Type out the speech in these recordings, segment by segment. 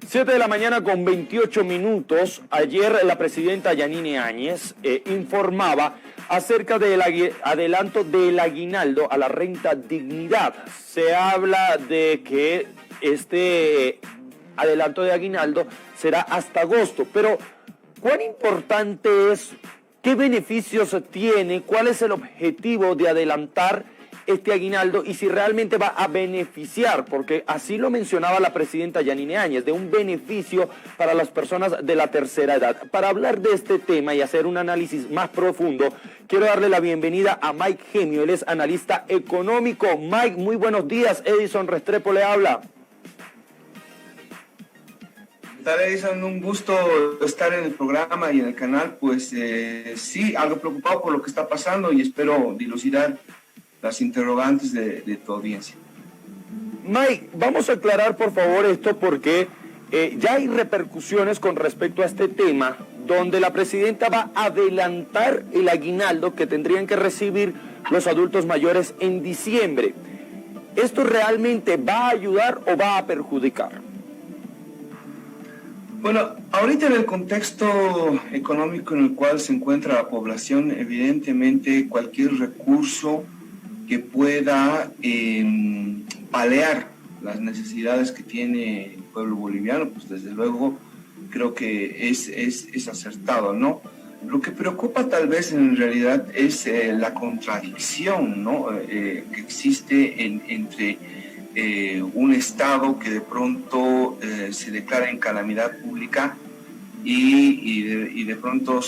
7 de la mañana con 28 minutos. Ayer la presidenta Yanine Áñez informaba acerca del adelanto del aguinaldo a la renta dignidad. Se habla de que este adelanto de aguinaldo será hasta agosto, pero ¿cuán importante es? ¿Qué beneficios tiene? ¿Cuál es el objetivo de adelantar este aguinaldo y si realmente va a beneficiar? Porque así lo mencionaba la presidenta Yanine Áñez, de un beneficio para las personas de la tercera edad. Para hablar de este tema y hacer un análisis más profundo, quiero darle la bienvenida a Mike Gemio. Él es analista económico. Mike, muy buenos días. Edison Restrepo le habla. ¿Qué tal, Edison? Un gusto estar en el programa y en el canal. Pues sí, algo preocupado por lo que está pasando y espero dilucidar las interrogantes de tu audiencia. Mike, vamos a aclarar por favor esto porque ya hay repercusiones con respecto a este tema donde la presidenta va a adelantar el aguinaldo que tendrían que recibir los adultos mayores en diciembre. ¿Esto realmente va a ayudar o va a perjudicar? Bueno, ahorita en el contexto económico en el cual se encuentra la población, evidentemente cualquier recurso que pueda paliar las necesidades que tiene el pueblo boliviano, pues desde luego creo que es acertado, ¿no? Lo que preocupa tal vez en realidad es la contradicción, ¿no? Que existe entre un Estado que de pronto se declara en calamidad pública y de pronto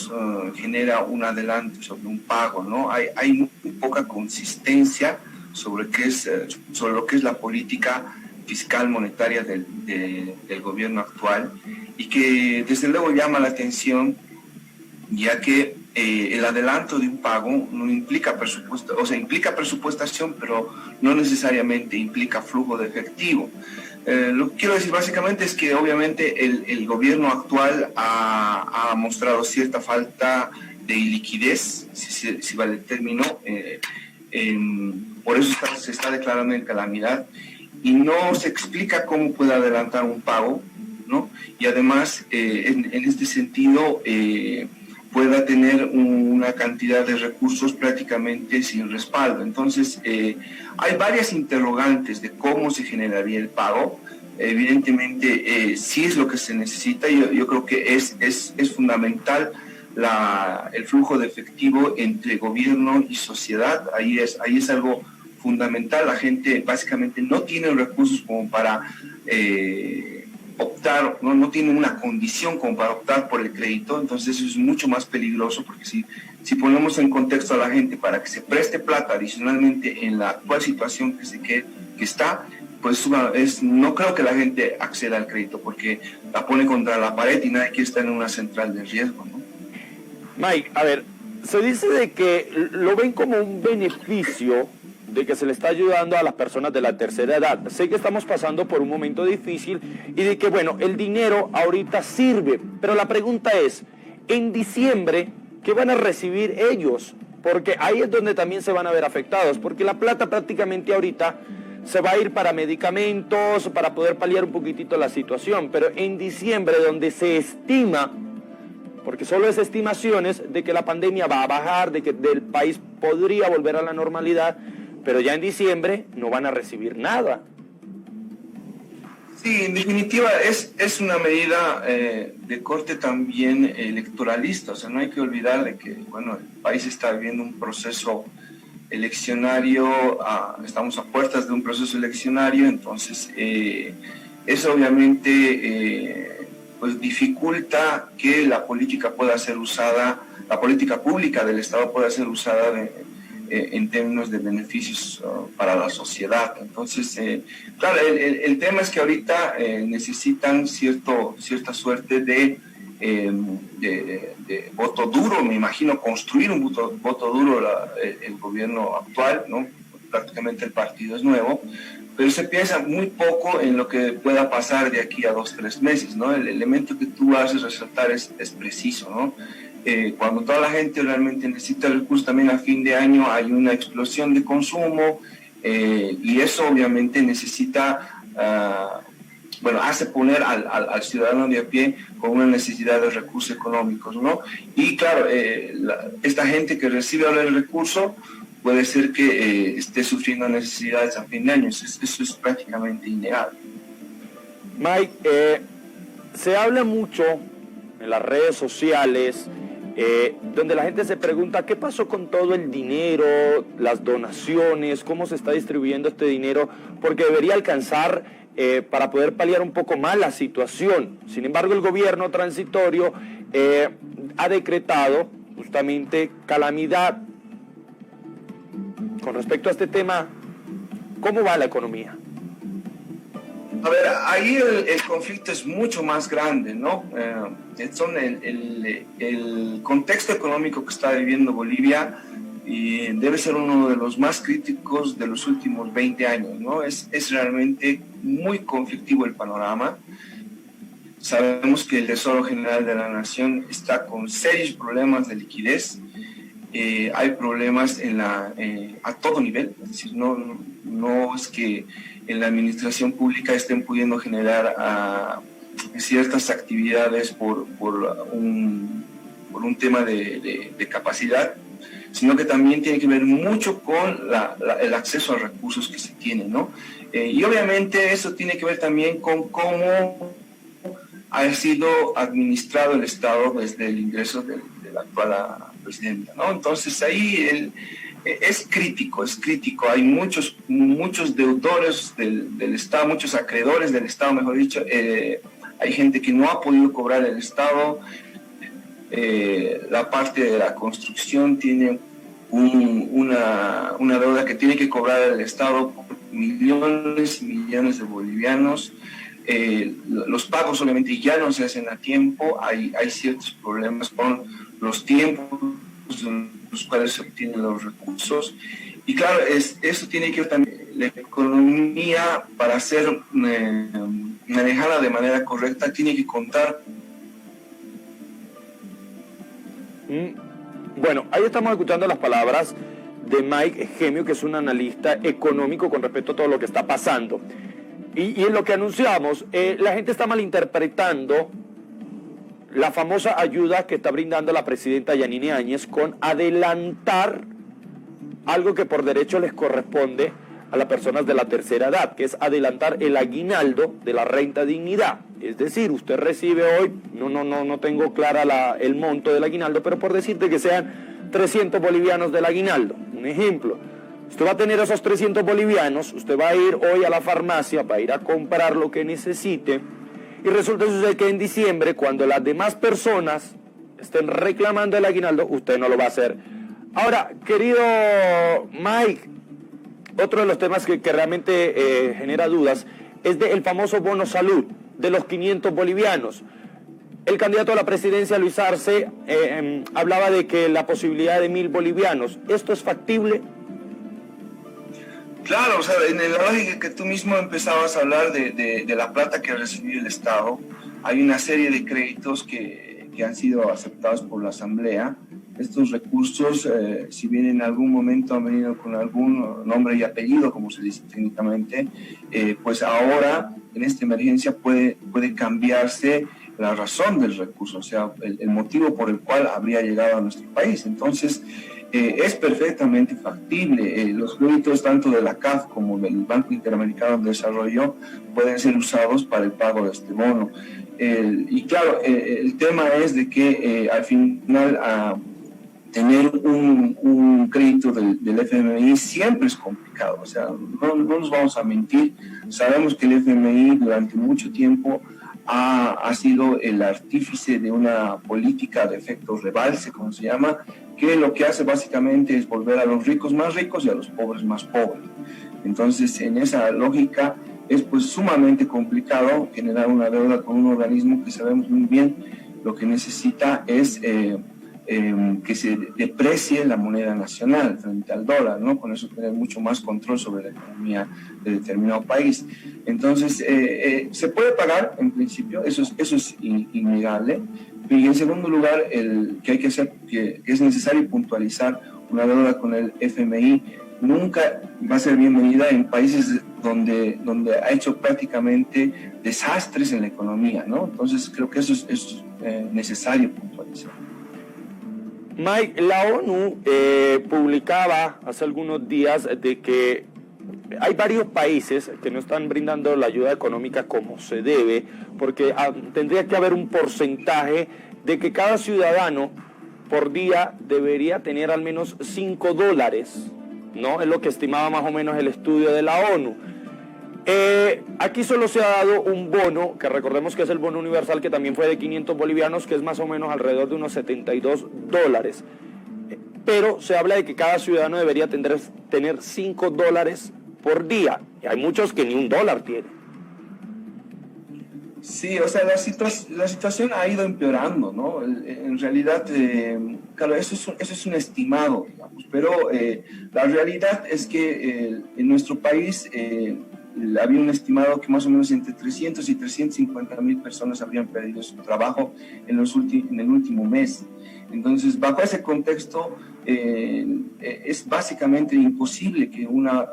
genera un adelanto sobre un pago, ¿no? Hay muy poca consistencia sobre lo que es la política fiscal monetaria del gobierno actual y que desde luego llama la atención, ya que el adelanto de un pago no implica presupuesto, o sea, implica presupuestación, pero no necesariamente implica flujo de efectivo. Lo que quiero decir básicamente es que obviamente el gobierno actual ha mostrado cierta falta de liquidez, si vale el término, por eso se está declarando en calamidad y no se explica cómo puede adelantar un pago, ¿no? Y además, en este sentido, pueda tener una cantidad de recursos prácticamente sin respaldo. Entonces, hay varias interrogantes de cómo se generaría el pago. Evidentemente, sí es lo que se necesita. Yo creo que es fundamental el flujo de efectivo entre gobierno y sociedad. Ahí es algo fundamental. La gente básicamente no tiene recursos como para optar, no tienen una condición como para optar por el crédito, entonces eso es mucho más peligroso porque si ponemos en contexto a la gente para que se preste plata adicionalmente en la actual situación que está, pues no creo que la gente acceda al crédito porque la pone contra la pared y nadie quiere estar en una central de riesgo, ¿no? Mike, a ver, se dice de que lo ven como un beneficio de que se le está ayudando a las personas de la tercera edad. Sé que estamos pasando por un momento difícil y de que, bueno, el dinero ahorita sirve, pero la pregunta es, en diciembre, ¿qué van a recibir ellos? Porque ahí es donde también se van a ver afectados, porque la plata prácticamente ahorita se va a ir para medicamentos, para poder paliar un poquitito la situación, pero en diciembre, donde se estima, porque solo es estimaciones, de que la pandemia va a bajar, de que el país podría volver a la normalidad, pero ya en diciembre no van a recibir nada. Sí, en definitiva es una medida de corte también electoralista, o sea, no hay que olvidar de que, bueno, el país está viviendo un proceso eleccionario, estamos a puertas de un proceso eleccionario, entonces eso obviamente pues dificulta que la política pueda ser usada, la política pública del Estado pueda ser usada en términos de beneficios para la sociedad. Entonces, claro, el tema es que ahorita necesitan cierta suerte de voto duro, me imagino, construir un voto duro el gobierno actual, ¿no? Prácticamente el partido es nuevo, pero se piensa muy poco en lo que pueda pasar de aquí a 2-3 meses, ¿no? El elemento que tú haces resaltar es preciso, ¿no? Cuando toda la gente realmente necesita recursos, también a fin de año hay una explosión de consumo y eso obviamente necesita hace poner al ciudadano de a pie con una necesidad de recursos económicos, ¿no? Y claro, esta gente que recibe ahora el recurso puede ser que esté sufriendo necesidades a fin de año. Eso es prácticamente innegable. Mike, se habla mucho en las redes sociales, donde la gente se pregunta qué pasó con todo el dinero, las donaciones, cómo se está distribuyendo este dinero, porque debería alcanzar para poder paliar un poco más la situación. Sin embargo, el gobierno transitorio ha decretado justamente calamidad. Con respecto a este tema, ¿cómo va la economía? A ver, ahí el conflicto es mucho más grande, ¿no? El contexto económico que está viviendo Bolivia debe ser uno de los más críticos de los últimos 20 años, ¿no? Es realmente muy conflictivo el panorama. Sabemos que el Tesoro General de la Nación está con serios problemas de liquidez. Hay problemas a todo nivel, es decir, no es que en la administración pública estén pudiendo generar ciertas actividades por un tema de capacidad, sino que también tiene que ver mucho con el acceso a recursos que se tienen, ¿no? Y obviamente eso tiene que ver también con cómo ha sido administrado el Estado desde el ingreso de la actual presidenta, ¿no? Entonces ahí es crítico. Hay muchos deudores del Estado, muchos acreedores del Estado, mejor dicho. Hay gente que no ha podido cobrar el Estado. La parte de la construcción tiene una deuda que tiene que cobrar el Estado por millones y millones de bolivianos. Los pagos obviamente ya no se hacen a tiempo. Hay ciertos problemas con los tiempos en los cuales se obtienen los recursos. Y claro, eso tiene que ver también la economía, para ser manejada de manera correcta, tiene que contar. Bueno, ahí estamos escuchando las palabras de Mike Gemio, que es un analista económico con respecto a todo lo que está pasando. Y en lo que anunciamos, la gente está malinterpretando la famosa ayuda que está brindando la presidenta Yanine Áñez con adelantar algo que por derecho les corresponde a las personas de la tercera edad, que es adelantar el aguinaldo de la renta dignidad. Es decir, usted recibe hoy, no tengo clara el monto del aguinaldo, pero por decirte que sean 300 bolivianos del aguinaldo, un ejemplo. Usted va a tener esos 300 bolivianos, usted va a ir hoy a la farmacia, va a ir a comprar lo que necesite, y resulta que en diciembre, cuando las demás personas estén reclamando el aguinaldo, usted no lo va a hacer. Ahora, querido Mike, otro de los temas que realmente genera dudas es del famoso bono salud de los 500 bolivianos. El candidato a la presidencia, Luis Arce, hablaba de que la posibilidad de 1.000 bolivianos. ¿Esto es factible? Claro, o sea, en la lógica que tú mismo empezabas a hablar de la plata que ha recibido el Estado, hay una serie de créditos que han sido aceptados por la Asamblea. Estos recursos, si bien en algún momento han venido con algún nombre y apellido, como se dice técnicamente, pues ahora en esta emergencia puede cambiarse la razón del recurso, o sea, el motivo por el cual habría llegado a nuestro país. Entonces, es perfectamente factible. Los créditos tanto de la CAF como del Banco Interamericano de Desarrollo pueden ser usados para el pago de este bono. Y claro, el tema es de que al final tener un crédito del FMI siempre es complicado. O sea, no nos vamos a mentir. Sabemos que el FMI durante mucho tiempo ha sido el artífice de una política de efecto rebalse, como se llama, que lo que hace básicamente es volver a los ricos más ricos y a los pobres más pobres. Entonces, en esa lógica es pues sumamente complicado generar una deuda con un organismo que sabemos muy bien lo que necesita es que se deprecie la moneda nacional frente al dólar, ¿no? Con eso tener mucho más control sobre la economía de determinado país. Entonces, se puede pagar en principio, eso es innegable. Y en segundo lugar, que hay que hacer, que es necesario puntualizar, una deuda con el FMI nunca va a ser bienvenida en países donde ha hecho prácticamente desastres en la economía, ¿no? Entonces creo que eso es necesario puntualizar. Mike, la ONU publicaba hace algunos días de que hay varios países que no están brindando la ayuda económica como se debe, porque tendría que haber un porcentaje de que cada ciudadano por día debería tener al menos $5, ¿no? Es lo que estimaba más o menos el estudio de la ONU. Aquí solo se ha dado un bono, que recordemos que es el bono universal, que también fue de 500 bolivianos, que es más o menos alrededor de unos $72. Pero se habla de que cada ciudadano debería tener $5 por día. Y hay muchos que ni $1 tienen. Sí, o sea, la situación ha ido empeorando, ¿no? En realidad, claro, eso es un estimado, digamos, pero la realidad es que en nuestro país había un estimado que más o menos entre 300 y 350.000 personas habrían perdido su trabajo en el último mes. Entonces, bajo ese contexto, es básicamente imposible que una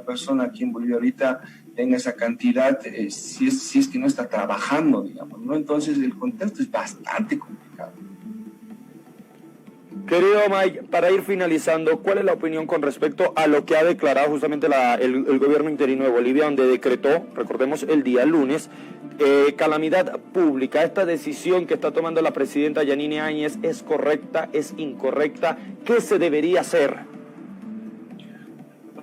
persona aquí en Bolivia ahorita tenga esa cantidad si es que no está trabajando, digamos, ¿no? Entonces, el contexto es bastante complicado. Querido Mike, para ir finalizando, ¿cuál es la opinión con respecto a lo que ha declarado justamente el gobierno interino de Bolivia, donde decretó, recordemos, el día lunes, calamidad pública? ¿Esta decisión que está tomando la presidenta Yanine Áñez es correcta, es incorrecta? ¿Qué se debería hacer?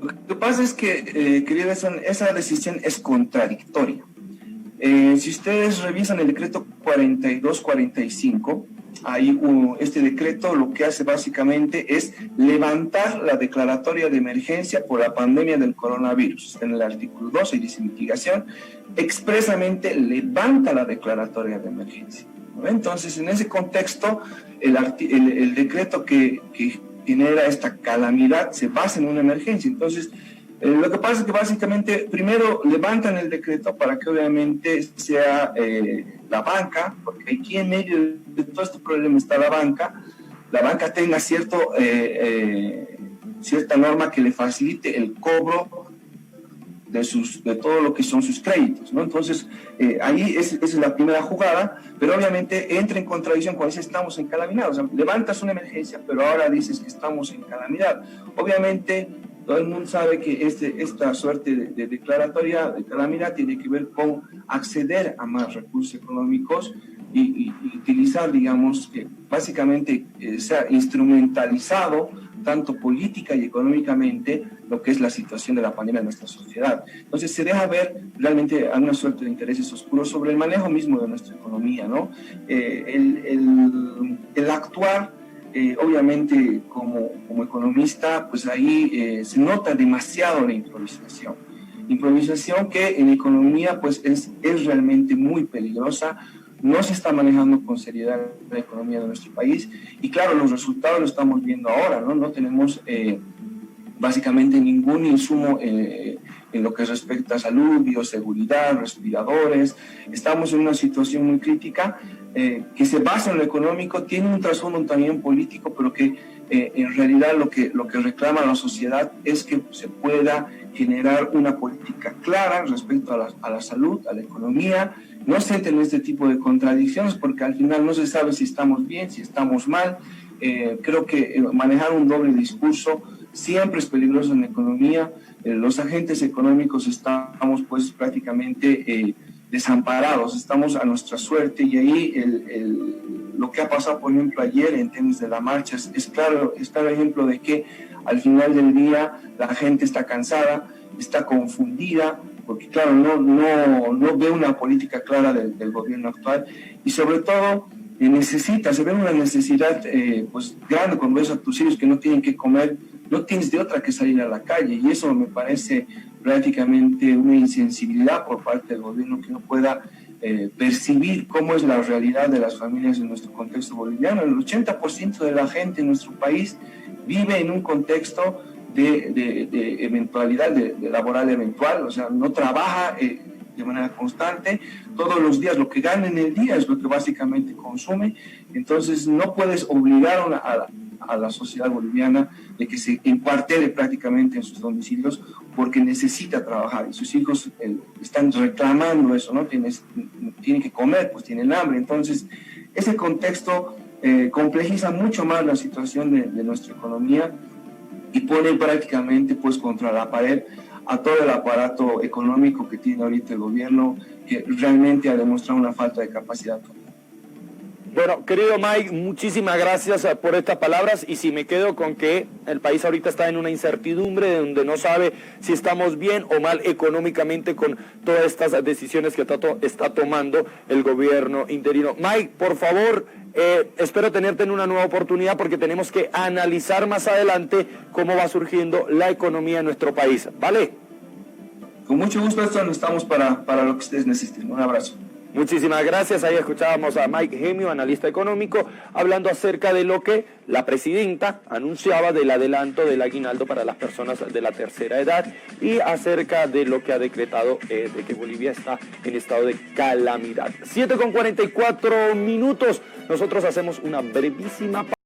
Lo que pasa es que, querido Edson, esa decisión es contradictoria. Si ustedes revisan el decreto 4245, ahí este decreto lo que hace básicamente es levantar la declaratoria de emergencia por la pandemia del coronavirus. Está en el artículo 12 y dice mitigación, expresamente levanta la declaratoria de emergencia, ¿no? Entonces, en ese contexto, el decreto que genera esta calamidad se basa en una emergencia. Entonces, lo que pasa es que básicamente primero levantan el decreto para que obviamente sea la banca, porque aquí en medio de todo este problema está la banca tenga cierta norma que le facilite el cobro de todo lo que son sus créditos, ¿no? Entonces, ahí esa es la primera jugada, pero obviamente entra en contradicción cuando dice estamos en calamidad. O sea, levantas una emergencia, pero ahora dices que estamos en calamidad. Obviamente, todo el mundo sabe que esta suerte de declaratoria de calamidad tiene que ver con acceder a más recursos económicos y utilizar, digamos, que básicamente sea instrumentalizado tanto política y económicamente lo que es la situación de la pandemia en nuestra sociedad. Entonces se deja ver realmente alguna suerte de intereses oscuros sobre el manejo mismo de nuestra economía, ¿no? El actuar, obviamente como economista, pues ahí se nota demasiado la improvisación. Improvisación que en economía pues es realmente muy peligrosa. No se está manejando con seriedad la economía de nuestro país y claro, los resultados los estamos viendo ahora, ¿no? No tenemos básicamente ningún insumo en lo que respecta a salud, bioseguridad, respiradores. Estamos en una situación muy crítica que se basa en lo económico, tiene un trasfondo también político, pero que en realidad lo que reclama la sociedad es que se pueda generar una política clara respecto a la salud, a la economía. No se entren en este tipo de contradicciones porque al final no se sabe si estamos bien, si estamos mal. Creo que manejar un doble discurso siempre es peligroso en la economía. Los agentes económicos estamos pues prácticamente desamparados, estamos a nuestra suerte y ahí lo que ha pasado por ejemplo ayer en temas de la marcha es claro ejemplo de que al final del día la gente está cansada, está confundida, porque claro, no ve una política clara del gobierno actual y sobre todo se ve una necesidad pues grande cuando ves a tus hijos que no tienen que comer, no tienes de otra que salir a la calle y eso me parece prácticamente una insensibilidad por parte del gobierno que no pueda percibir cómo es la realidad de las familias en nuestro contexto boliviano. El 80% de la gente en nuestro país vive en un contexto de eventualidad, de laboral eventual, o sea, no trabaja de manera constante, todos los días lo que gana en el día es lo que básicamente consume, entonces no puedes obligar a la sociedad boliviana de que se encuartele prácticamente en sus domicilios porque necesita trabajar y sus hijos están reclamando eso, ¿no? Tienen que comer, pues tienen hambre. Entonces, ese contexto complejiza mucho más la situación de nuestra economía y pone prácticamente pues contra la pared a todo el aparato económico que tiene ahorita el gobierno, que realmente ha demostrado una falta de capacidad. Bueno, querido Mike, muchísimas gracias por estas palabras y si me quedo con que el país ahorita está en una incertidumbre donde no sabe si estamos bien o mal económicamente con todas estas decisiones que está tomando el gobierno interino. Mike, por favor, espero tenerte en una nueva oportunidad porque tenemos que analizar más adelante cómo va surgiendo la economía en nuestro país, ¿vale? Con mucho gusto, estamos para lo que ustedes necesiten. Un abrazo. Muchísimas gracias. Ahí escuchábamos a Mike Gemio, analista económico, hablando acerca de lo que la presidenta anunciaba del adelanto del aguinaldo para las personas de la tercera edad y acerca de lo que ha decretado de que Bolivia está en estado de calamidad. 7:44. Nosotros hacemos una brevísima pausa.